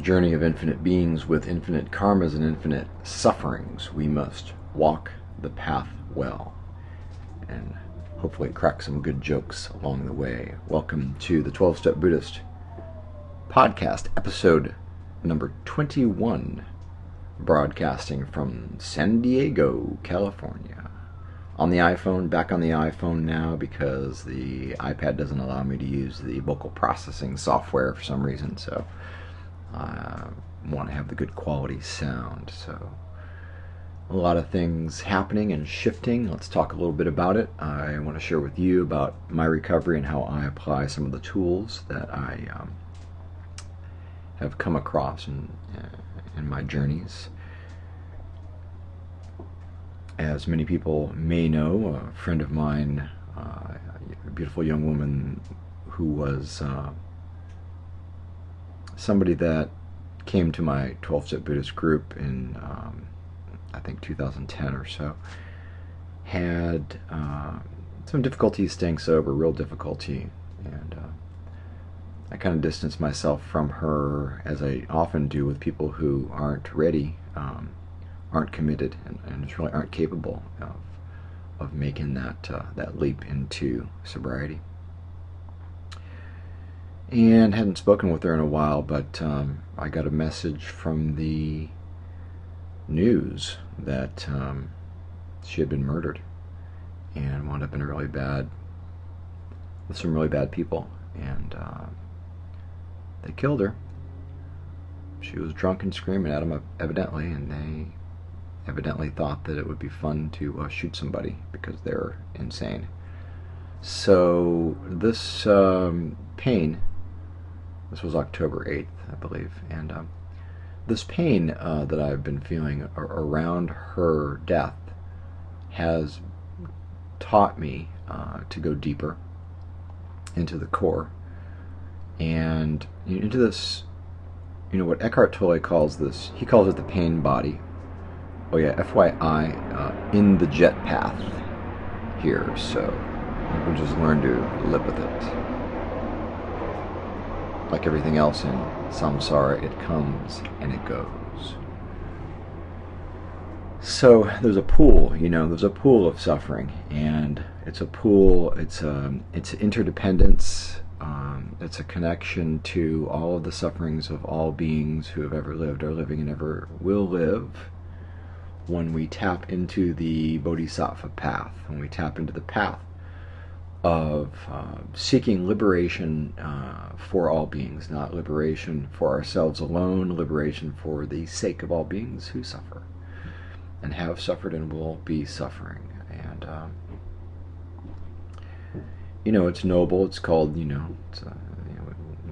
journey of infinite beings with infinite karmas and infinite sufferings, we must walk the path well and hopefully crack some good jokes along the way. Welcome to the 12-Step Buddhist podcast, episode number 21, broadcasting from San Diego, California. On the iPhone, back on the iPhone now because the iPad doesn't allow me to use the vocal processing software for some reason, so I want to have the good quality sound. So a lot of things happening and shifting. Let's talk a little bit about it. I want to share with you about my recovery and how I apply some of the tools that I have come across in my journeys. As many people may know, a friend of mine, a beautiful young woman who was somebody that came to my 12-Step Buddhist group in, I think, 2010 or so, had some difficulty staying sober, real difficulty, and I kind of distanced myself from her, as I often do with people who aren't ready, aren't committed, and just really aren't capable of making that leap into sobriety. And hadn't spoken with her in a while, but I got a message from the news that she had been murdered and wound up in with some really bad people, and they killed her. She was drunk and screaming at them, evidently, and they evidently thought that it would be fun to shoot somebody because they're insane. So this pain, this was October 8th, I believe, and this pain that I've been feeling around her death has taught me to go deeper into the core and into this, what Eckhart Tolle calls this, he calls it the pain body. Oh yeah, FYI, in the jet path here, so we'll just learn to live with it. Like everything else in samsara, it comes and it goes. So there's a pool, there's a pool of suffering, and it's a pool, it's interdependence, it's a connection to all of the sufferings of all beings who have ever lived, are living, and ever will live. When we tap into the Bodhisattva path, when we tap into the path of seeking liberation for all beings, not liberation for ourselves alone, liberation for the sake of all beings who suffer and have suffered and will be suffering. And it's noble. It's called,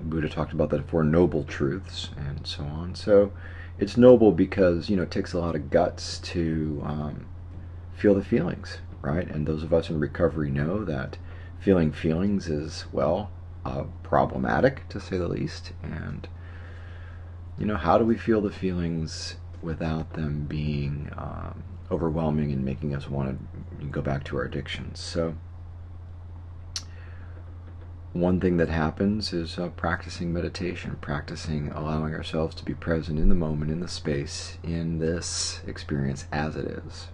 Buddha talked about the Four Noble Truths and so on. So it's noble because, it takes a lot of guts to feel the feelings, right? And those of us in recovery know that feeling feelings is, problematic, to say the least. And, how do we feel the feelings without them being overwhelming and making us want to go back to our addictions? So one thing that happens is practicing meditation, practicing allowing ourselves to be present in the moment, in the space, in this experience as it is.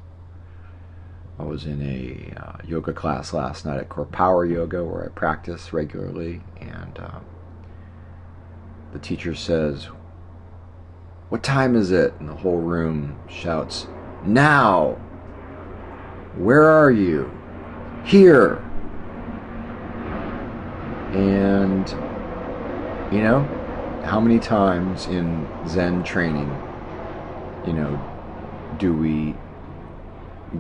I was in a yoga class last night at Core Power Yoga, where I practice regularly, and the teacher says, "What time is it?" And the whole room shouts, "Now! Where are you?" "Here!" And, how many times in Zen training, do we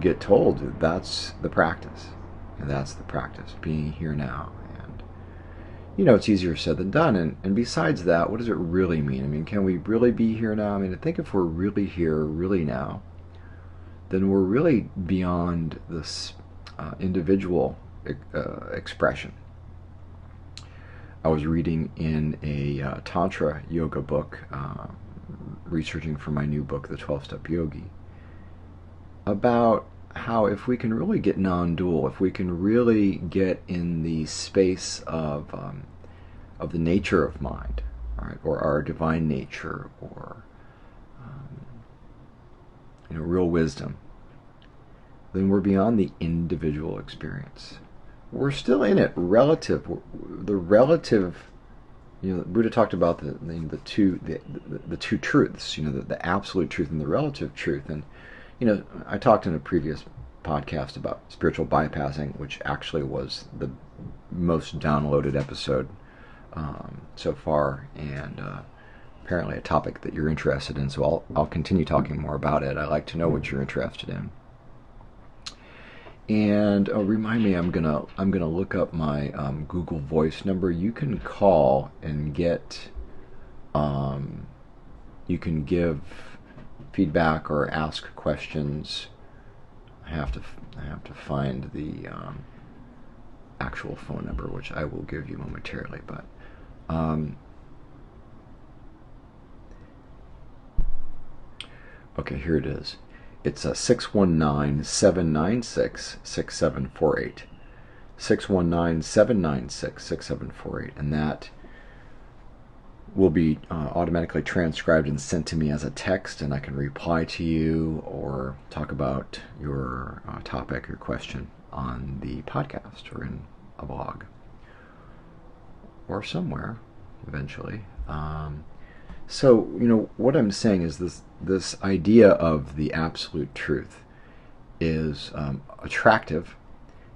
get told that's the practice, and that's the practice, being here now. And, it's easier said than done. And besides that, what does it really mean? Can we really be here now? I think if we're really here, really now, then we're really beyond this individual expression. I was reading in a Tantra yoga book, researching for my new book, The 12-Step Yogi, about how if we can really get non-dual, if we can really get in the space of the nature of mind, all right, or our divine nature, or real wisdom, then we're beyond the individual experience. We're still in it, relative. The relative, Buddha talked about the two truths, the absolute truth and the relative truth. And I talked in a previous podcast about spiritual bypassing, which actually was the most downloaded episode so far, and apparently a topic that you're interested in. So I'll continue talking more about it. I like to know what you're interested in. And remind me, I'm gonna look up my Google Voice number. You can call and get, you can give feedback or ask questions. I have to find the actual phone number, which I will give you momentarily. But okay, here it is. It's 619-796-6748. 619-796-6748. And that will be automatically transcribed and sent to me as a text, and I can reply to you or talk about your topic or question on the podcast or in a blog or somewhere eventually. So, what I'm saying is this idea of the absolute truth is attractive.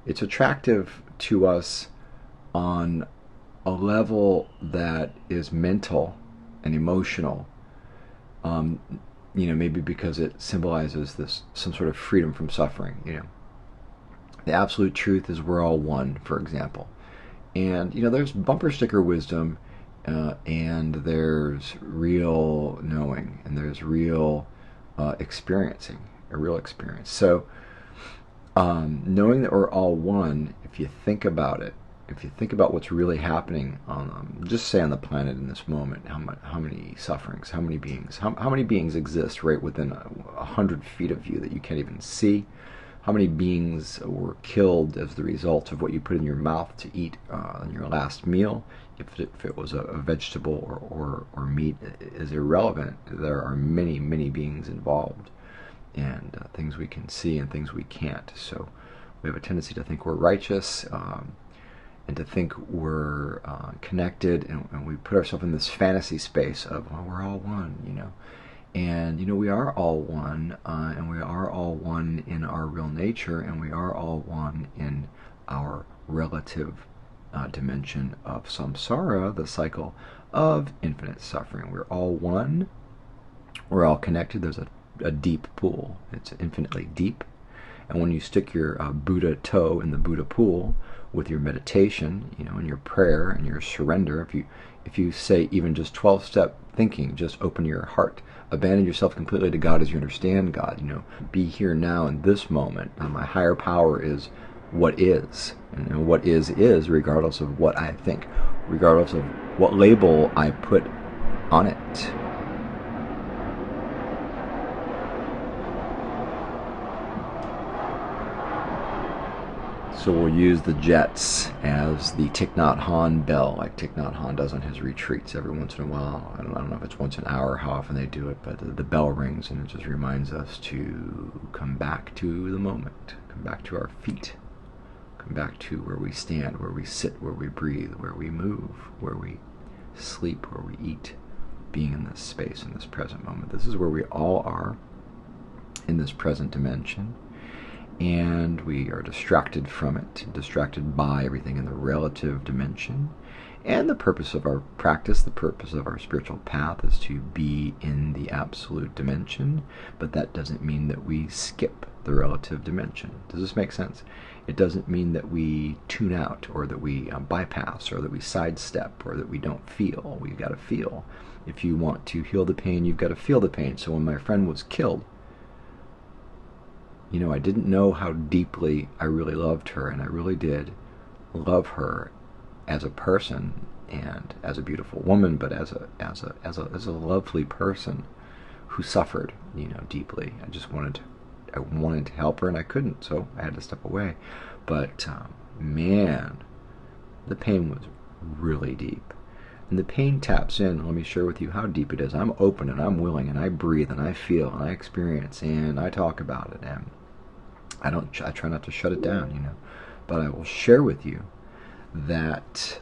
It's attractive to us on a level that is mental and emotional. Maybe because it symbolizes some sort of freedom from suffering. The absolute truth is we're all one, for example. And there's bumper sticker wisdom. And there's real knowing, and there's real experiencing, a real experience. So, knowing that we're all one, if you think about it, if you think about what's really happening just say on the planet in this moment, how many sufferings, how many beings, how many beings exist right within 100 feet of you that you can't even see? How many beings were killed as the result of what you put in your mouth to eat on your last meal? If it was a vegetable or meat is irrelevant. There are many, many beings involved, and things we can see and things we can't. So we have a tendency to think we're righteous and to think we're connected, and we put ourselves in this fantasy space of, well, we're all one, And, we are all one, and we are all one in our real nature, and we are all one in our relative dimension of samsara, the cycle of infinite suffering. We're all one. We're all connected. There's a deep pool. It's infinitely deep. And when you stick your Buddha toe in the Buddha pool with your meditation, and your prayer and your surrender, if you say even just 12-step thinking, just open your heart, abandon yourself completely to God as you understand God, be here now in this moment. My higher power is what is, and what is regardless of what I think, regardless of what label I put on it. So we'll use the jets as the Thich Nhat Hanh bell, like Thich Nhat Hanh does on his retreats every once in a while. I don't know if it's once an hour, how often they do it, but the bell rings and it just reminds us to come back to the moment, come back to our feet, come back to where we stand, where we sit, where we breathe, where we move, where we sleep, where we eat, being in this space, in this present moment. This is where we all are in this present dimension. And we are distracted from it, distracted by everything in the relative dimension. And the purpose of our practice, the purpose of our spiritual path is to be in the absolute dimension, but that doesn't mean that we skip the relative dimension. Does this make sense? It doesn't mean that we tune out, or that we bypass, or that we sidestep, or that we don't feel. We've got to feel. If you want to heal the pain, you've got to feel the pain. So when my friend was killed, I didn't know how deeply I really loved her, and I really did love her as a person and as a beautiful woman, but as a lovely person who suffered, deeply. I wanted to help her, and I couldn't, so I had to step away. But man, the pain was really deep. And the pain taps in. Let me share with you how deep it is. I'm open and I'm willing and I breathe and I feel and I experience and I talk about it, and I try not to shut it down, but I will share with you that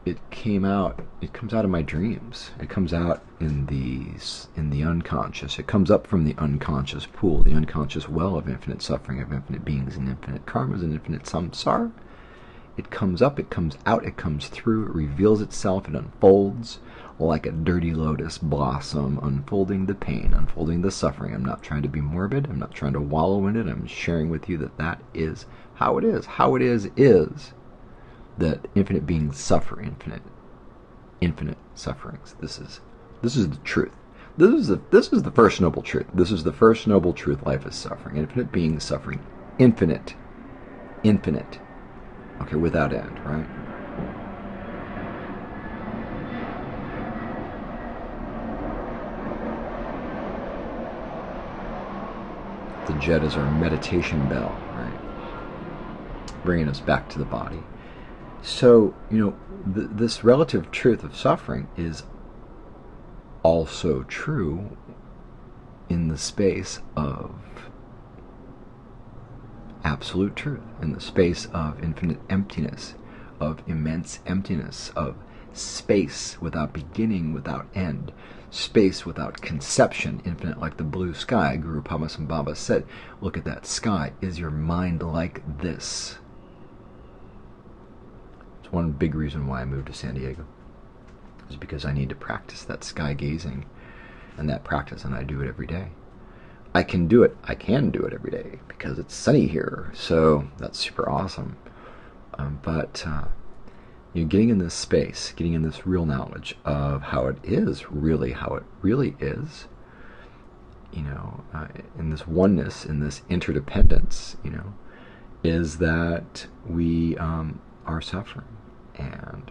it comes out of my dreams. It comes out in the unconscious. It comes up from the unconscious pool, the unconscious well of infinite suffering, of infinite beings and infinite karmas and infinite samsara. It comes up, it comes out, it comes through, it reveals itself, it unfolds like a dirty lotus blossom, unfolding the pain, unfolding the suffering. I'm not trying to be morbid. I'm not trying to wallow in it. I'm sharing with you that is how it is. How it is that infinite beings suffer infinite sufferings. This is the truth. This is the first noble truth. This is the first noble truth. Life is suffering. Infinite beings suffering. Infinite. Okay, without end, right? The jet is our meditation bell, right? Bringing us back to the body. So, this relative truth of suffering is also true in the space of absolute truth, in the space of infinite emptiness, of immense emptiness, of space without beginning, without end, space without conception, infinite like the blue sky. Guru Padmasambhava said, look at that sky. Is your mind like this? It's one big reason why I moved to San Diego, is because I need to practice that sky gazing and that practice, and I do it every day. I can do it every day because it's sunny here, so that's super awesome. But getting in this space, getting in this real knowledge of how it really is, in this oneness, in this interdependence, is that we are suffering, and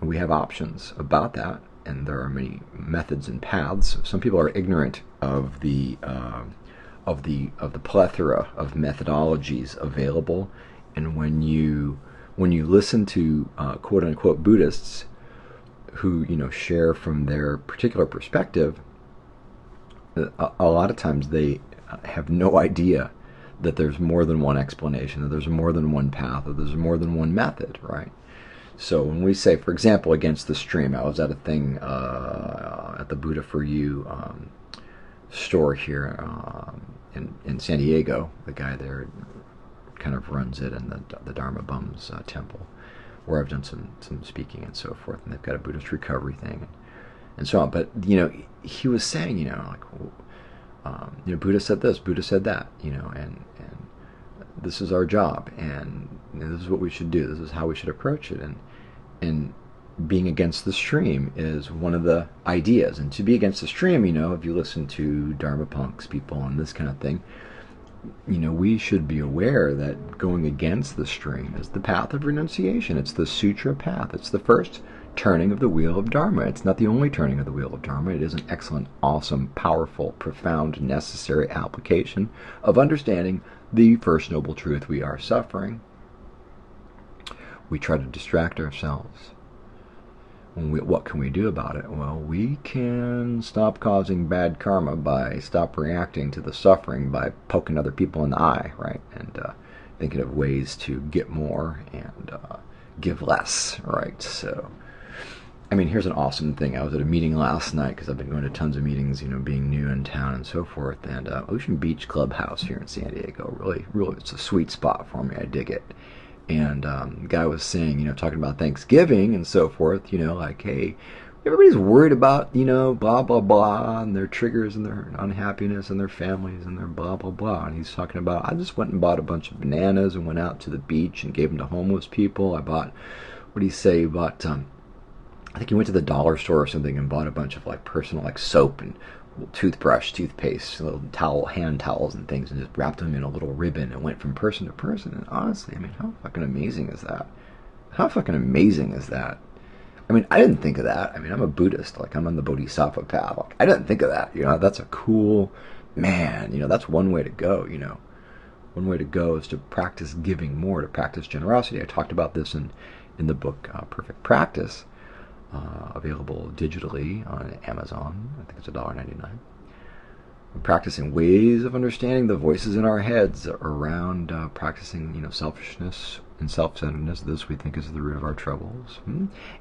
we have options about that. And there are many methods and paths. Some people are ignorant of the plethora of methodologies available. And when you listen to quote unquote Buddhists who share from their particular perspective, a lot of times they have no idea that there's more than one explanation, that there's more than one path, that there's more than one method, right? So when we say, for example, against the stream, I was at a thing at the Buddha for You store here in San Diego. The guy there kind of runs it, in the Dharma Bums temple, where I've done some speaking and so forth. And they've got a Buddhist recovery thing and so on. But he was saying, Buddha said this, Buddha said that, and this is our job, and this is what we should do. This is how we should approach it. And being against the stream is one of the ideas. And to be against the stream, if you listen to Dharma punks people and this kind of thing, we should be aware that going against the stream is the path of renunciation. It's the sutra path. It's the first turning of the wheel of Dharma. It's not the only turning of the wheel of Dharma. It is an excellent, awesome, powerful, profound, necessary application of understanding the first noble truth: we are suffering. We try to distract ourselves. What can we do about it? Well, we can stop causing bad karma by stop reacting to the suffering by poking other people in the eye, right? And thinking of ways to get more and give less, right? So, here's an awesome thing. I was at a meeting last night, because I've been going to tons of meetings, being new in town and so forth. And Ocean Beach Clubhouse here in San Diego, really, it's a sweet spot for me. I dig it. And the guy was saying, talking about Thanksgiving and so forth, like, hey, everybody's worried about, blah, blah, blah, and their triggers and their unhappiness and their families and their blah, blah, blah. And he's talking about, I just went and bought a bunch of bananas and went out to the beach and gave them to homeless people. I bought, what do you say, he bought, I think he went to the dollar store or something and bought a bunch of, personal, soap and toothbrush, toothpaste, little hand towels and things, and just wrapped them in a little ribbon and went from person to person. And honestly, how fucking amazing is that? How fucking amazing is that? I didn't think of that. I'm a Buddhist. I'm on the Bodhisattva path. I didn't think of that. That's a cool, man, that's one way to go, One way to go is to practice giving more, to practice generosity. I talked about this in in the book Perfect Practice, available digitally on Amazon. I think it's $1.99. Practicing ways of understanding the voices in our heads around practicing, selfishness and self-centeredness. This we think is the root of our troubles,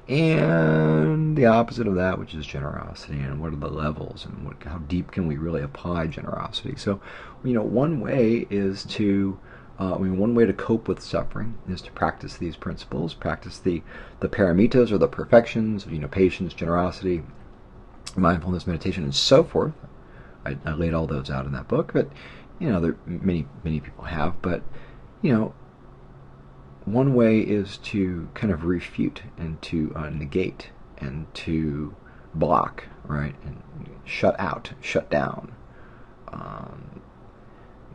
and the opposite of that, which is generosity. And what are the levels, and how deep can we really apply generosity? So, one way is to one way to cope with suffering is to practice these principles, practice the paramitas or the perfections, patience, generosity, mindfulness, meditation, and so forth. I laid all those out in that book, but there many people have. But one way is to kind of refute and to negate and to block, right, and shut down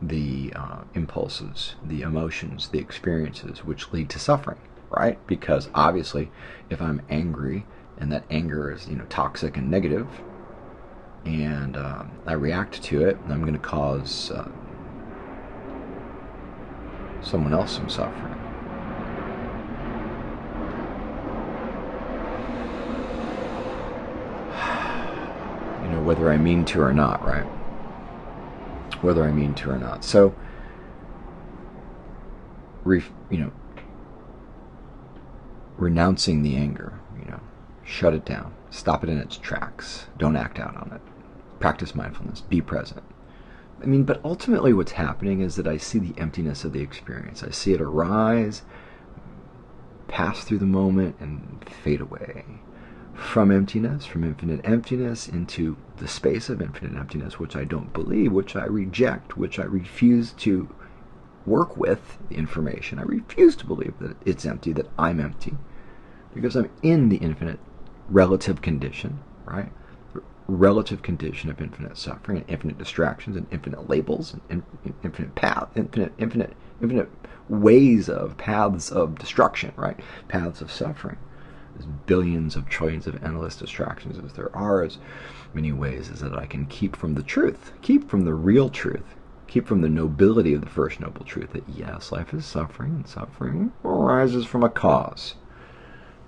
the impulses, the emotions, the experiences which lead to suffering, right? Because obviously, if I'm angry and that anger is toxic and negative, and I react to it, I'm going to cause someone else some suffering. Whether I mean to or not, right? Whether I mean to or not. So, renouncing the anger, shut it down, stop it in its tracks, don't act out on it. Practice mindfulness, be present. But ultimately what's happening is that I see the emptiness of the experience. I see it arise, pass through the moment, and fade away. From emptiness, from infinite emptiness, into the space of infinite emptiness, which I don't believe, which I reject, which I refuse to work with the information. I refuse to believe that it's empty, that I'm empty, because I'm in the infinite relative condition, right? Relative condition of infinite suffering and infinite distractions and infinite labels and infinite path, infinite ways of paths of destruction, right? Paths of suffering. There's billions of trillions of endless distractions as there are, as many ways as that I can keep from the truth, keep from the real truth, keep from the nobility of the first noble truth that yes, life is suffering, and suffering arises from a cause,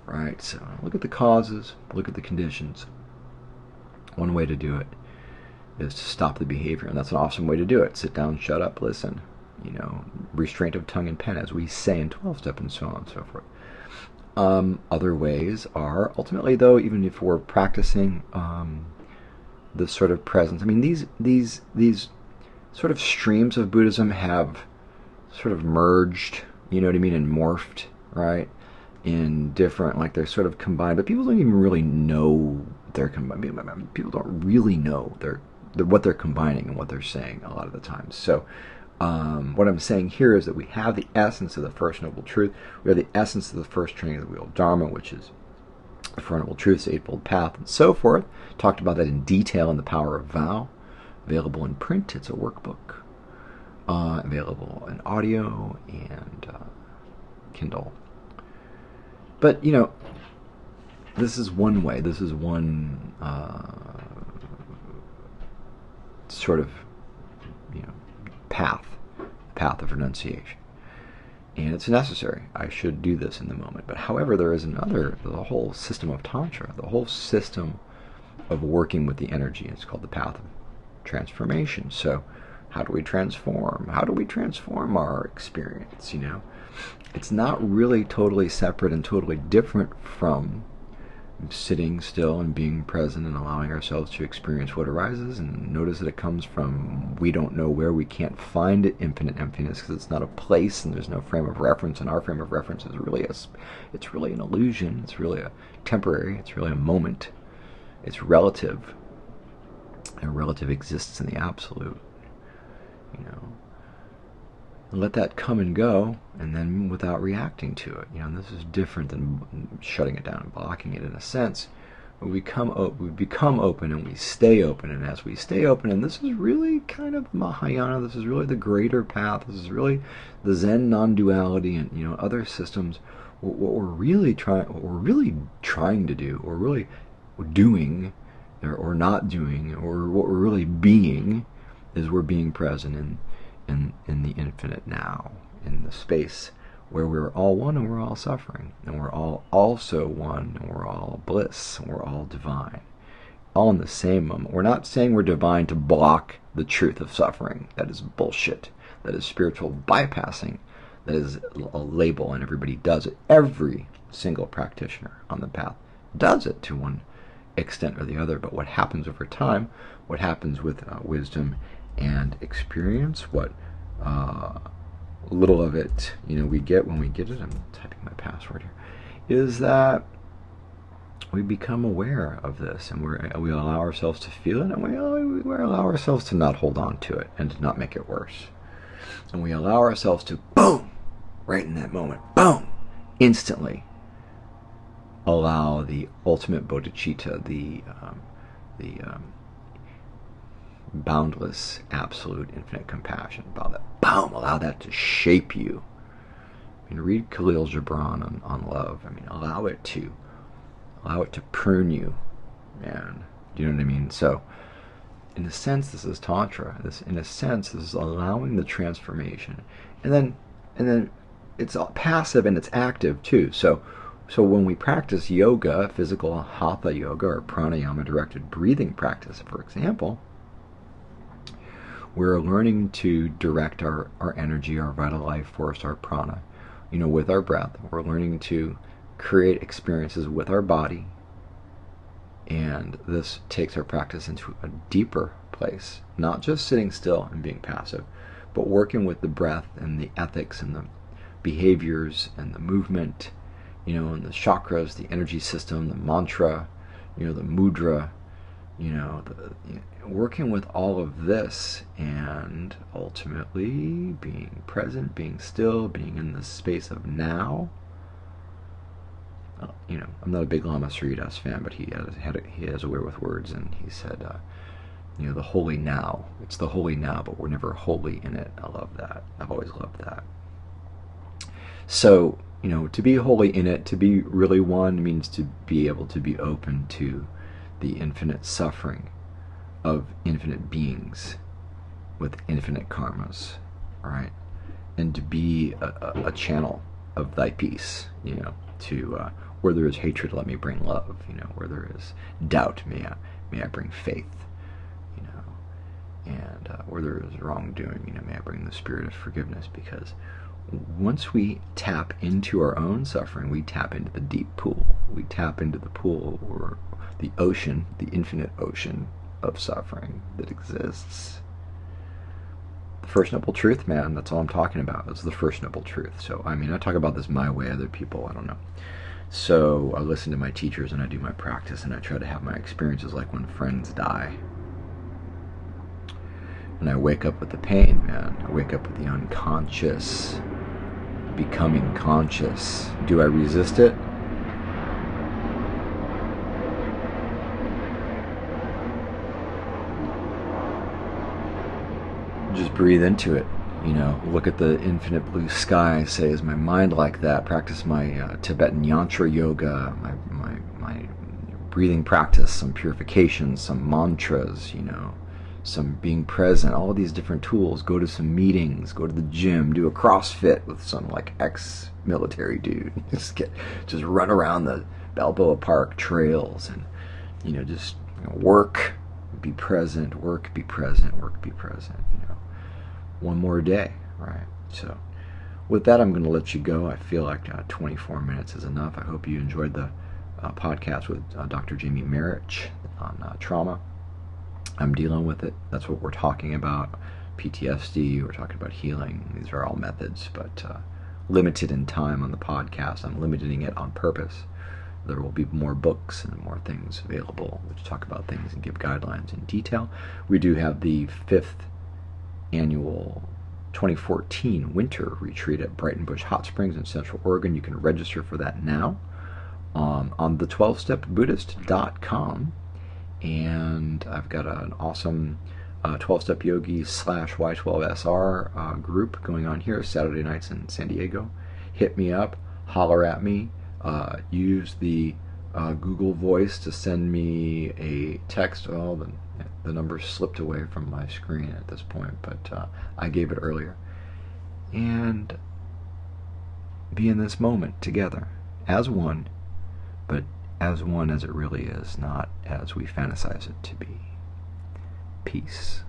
right? So look at the causes, look at the conditions. One way to do it is to stop the behavior, and that's an awesome way to do it. Sit down, shut up, listen. Restraint of tongue and pen, as we say in 12-step, and so on and so forth. Other ways are, ultimately, though, even if we're practicing this sort of presence, these sort of streams of Buddhism have sort of merged, and morphed, right? In different, they're sort of combined, but people don't even really know they're combined. People don't really know what they're combining and what they're saying a lot of the times. So what I'm saying here is that we have the essence of the First Noble Truth. We have the essence of the first training of the Wheel of Dharma, which is the Four Noble Truths, the Eightfold Path, and so forth. Talked about that in detail in The Power of Vow. Available in print. It's a workbook. Available in audio and Kindle. But, this is one way. This is one sort of, path of renunciation. And it's necessary. I should do this in the moment. But however, there is the whole system of Tantra, the whole system of working with the energy. It's called the path of transformation. So how do we transform? How do we transform our experience, It's not really totally separate and totally different from sitting still and being present and allowing ourselves to experience what arises, and notice that it comes from we don't know where, we can't find it, infinite emptiness, because it's not a place and there's no frame of reference, and our frame of reference is really an illusion. It's really a temporary, it's really a moment, it's relative, and relative exists in the absolute, and let that come and go, and then without reacting to it. This is different than shutting it down and blocking it in a sense. We become open, and we stay open, and as we stay open, and this is really kind of Mahayana, this is really the greater path, this is really the Zen non-duality, and other systems. What we're really trying to do, or really doing, or not doing, or what we're really being, is we're being present in the infinite now, in the space where we're all one and we're all suffering, and we're all also one and we're all bliss and we're all divine, all in the same moment. We're not saying we're divine to block the truth of suffering. That is bullshit. That is spiritual bypassing. That is a label, and everybody does it. Every single practitioner on the path does it to one extent or the other. But what happens over time, what happens with wisdom and experience, what little of it we get when we get it, I'm typing my password here, is that we become aware of this, and we allow ourselves to feel it, and we allow ourselves to not hold on to it and to not make it worse. And we allow ourselves to, boom, right in that moment, boom, instantly allow the ultimate bodhicitta, the boundless, absolute, infinite compassion, allow that to shape you. I mean, read Khalil Gibran on love. I mean, allow it to prune you, man. Do you know what I mean? So, in a sense, this is Tantra. This is allowing the transformation. And then it's passive and it's active too. So when we practice yoga, physical hatha yoga or pranayama directed breathing practice, for example, we're learning to direct our energy, our vital life force, our prana, with our breath. We're learning to create experiences with our body, and this takes our practice into a deeper place, not just sitting still and being passive, but working with the breath and the ethics and the behaviors and the movement, and the chakras, the energy system, the mantra, the mudra, working with all of this, and ultimately being present, being still, being in the space of now. I'm not a big Lama Surya Das fan, but he has a way with words, and he said, the holy now. It's the holy now, but we're never wholly in it. I love that. I've always loved that. So, to be wholly in it, to be really one, means to be able to be open to the infinite suffering of infinite beings with infinite karmas, right? And to be a channel of thy peace, to where there is hatred, let me bring love, where there is doubt, may I bring faith, and where there is wrongdoing, may I bring the spirit of forgiveness, because once we tap into our own suffering, we tap into the deep pool. We tap into the pool, or the ocean, the infinite ocean of suffering that exists. The First Noble Truth, man, that's all I'm talking about. It's the First Noble Truth. So, I talk about this my way, other people, I don't know. So, I listen to my teachers, and I do my practice, and I try to have my experiences like when friends die. And I wake up with the pain, man. I wake up with the unconscious, becoming conscious. Do I resist it? Just breathe into it. Look at the infinite blue sky. Say, is my mind like that? Practice my Tibetan yantra yoga, my breathing practice, some purification, some mantras, some being present, all these different tools. Go to some meetings, go to the gym, do a CrossFit with some ex-military dude. Just run around the Balboa Park trails and just work, be present, work, be present, work, be present. One more day, right? So with that, I'm going to let you go. I feel like 24 minutes is enough. I hope you enjoyed the podcast with Dr. Jamie Marich on trauma. I'm dealing with it. That's what we're talking about. PTSD, we're talking about healing. These are all methods, but limited in time on the podcast. I'm limiting it on purpose. There will be more books and more things available which talk about things and give guidelines in detail. We do have the 5th annual 2014 winter retreat at Brighton Bush Hot Springs in Central Oregon. You can register for that now on the 12stepbuddhist.com. And I've got an awesome 12-step yogi / Y12SR group going on here Saturday nights in San Diego. Hit me up, holler at me, use the Google Voice to send me a text. Oh, the number slipped away from my screen at this point, but I gave it earlier. And be in this moment together as one, but as one as it really is, not as we fantasize it to be. Peace.